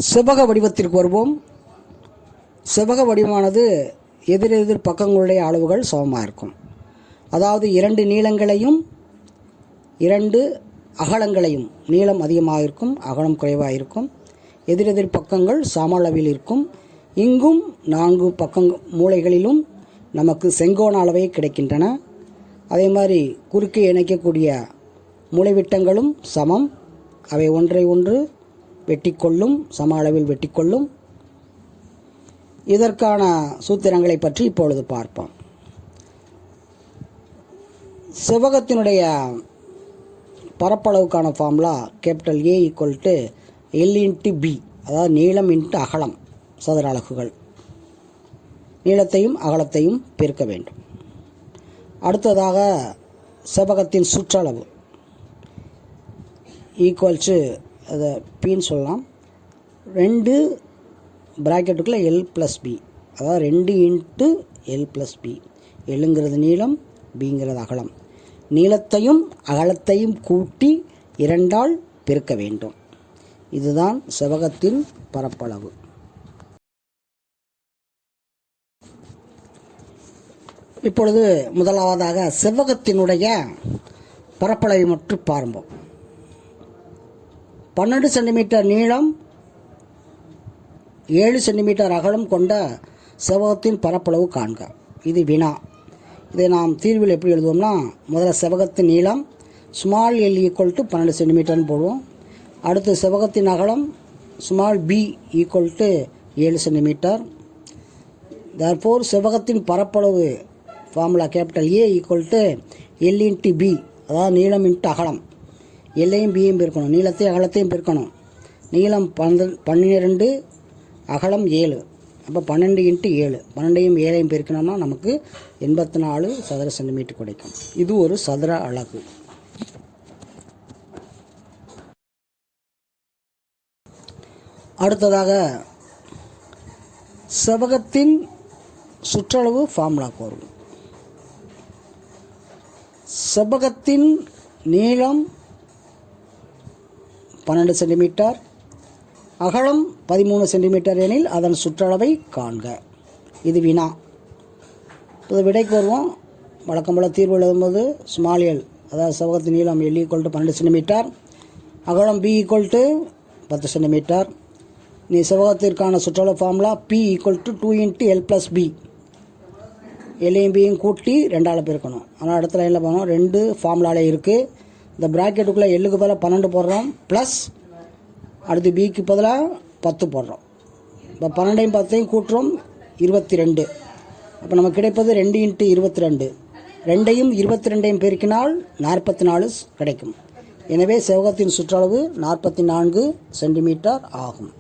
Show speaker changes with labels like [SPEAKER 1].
[SPEAKER 1] செவ்வக வடிவத்திற்கு வருவோம். செவ்வக வடிவமானது எதிரெதிர் பக்கங்களுடைய அளவுகள் சமமாக இருக்கும். அதாவது 2 நீளங்களையும் 2 அகலங்களையும், நீளம் அதிகமாக இருக்கும், அகலம் குறைவாக இருக்கும். எதிரெதிர் பக்கங்கள் சம அளவில் இருக்கும். இங்கும் 4 மூலைகளிலும் நமக்கு செங்கோண அளவை கிடைக்கின்றன. அதே மாதிரி குறுக்கே இணைக்கக்கூடிய மூலைவிட்டங்களும் சமம். அவை ஒன்றை ஒன்று வெட்டிக்கொள்ளும், சம அளவில் வெட்டிக்கொள்ளும். இதற்கான சூத்திரங்களை பற்றி இப்பொழுது பார்ப்போம். செவ்வகத்தினுடைய பரப்பளவுக்கான formula capital A = L × B, அதாவது நீளம் × அகலம் சதுர அலகுகள். நீளத்தையும் அகலத்தையும் பெருக்க வேண்டும். அடுத்ததாக செவ்வகத்தின் சுற்றளவு ஈக்குவல்ஸு அதை பின்னு சொல்லலாம். 2 பிராக்கெட்டுக்குள்ளே L+B, அதாவது 2 × L+B. Lங்கிறது நீளம், Bங்கிறது அகலம். நீளத்தையும் அகலத்தையும் கூட்டி 2ஆல் பெருக்க வேண்டும். இதுதான் செவ்வகத்தின் பரப்பளவு. இப்பொழுது முதலாவதாக செவ்வகத்தினுடைய பரப்பளவை மட்டும் பார்ப்போம். 12 சென்டிமீட்டர் நீளம், 7 சென்டிமீட்டர் அகலம் கொண்ட செவ்வகத்தின் பரப்பளவு காண்க. இது வினா. இதை நாம் தீர்வில் எப்படி எழுதுவோம்னா, முதல்ல செவ்வகத்தின் நீளம் ஸ்மால் l = 12 சென்டிமீட்டர்னு போடுவோம். அடுத்து செவ்வகத்தின் அகலம் ஸ்மால் b = 7 சென்டிமீட்டர். தற்போது செவ்வகத்தின் பரப்பளவு formula capital A = L × B, அதாவது நீளம் × அகலம். எல்லையும் பியும் பெருக்கணும், நீளத்தையும் அகலத்தையும் பெருக்கணும். நீளம் 12, அகலம் 7, அப்போ 12 × 7, 12ஐயும் 7ஐயும் பெருக்கணும்னா நமக்கு 84 சதுர சென்டிமீட்டர் கிடைக்கும். இது ஒரு சதுர அலகு. அடுத்ததாக செவ்வகத்தின் சுற்றளவு ஃபார்முலாக்கு வரும். செவ்வகத்தின் நீளம் 12 சென்டிமீட்டர், அகலம் 13 சென்டிமீட்டர் எனில் அதன் சுற்றளவை காண்க. இது வினா. இது விடைக்கு வருவோம். வழக்கம் போல தீர்வு எழுதும்போது ஸ்மால் எல், அதாவது செவ்வகத்தின் நீளம் L = 12 சென்டிமீட்டர், அகலம் B = 10 சென்டிமீட்டர். நீ செவ்வகத்திற்கான சுற்றளவு ஃபார்முலா P = 2 × L+B. எல்லையும் பியும் கூட்டி 2ஆல் பெருக்கணும். ஆனால் அடுத்த லைனில் போனோம், 2 ஃபார்முலாலே இருக்குது. இந்த ப்ராக்கெட்டுக்குள்ளே எல்லுக்கு பதிலாக 12 போடுறோம், ப்ளஸ் அடுத்து பிக்கு பதிலாக 10 போடுறோம். இப்போ 12ஐயும் 10ஐயும் கூட்டுறோம், 22. அப்போ நமக்கு கிடைப்பது 2 × 22. 2ஐயும் 22ஐயும் பெருக்கினால் 44 கிடைக்கும். எனவே செவ்வகத்தின் சுற்றளவு 44 சென்டிமீட்டர் ஆகும்.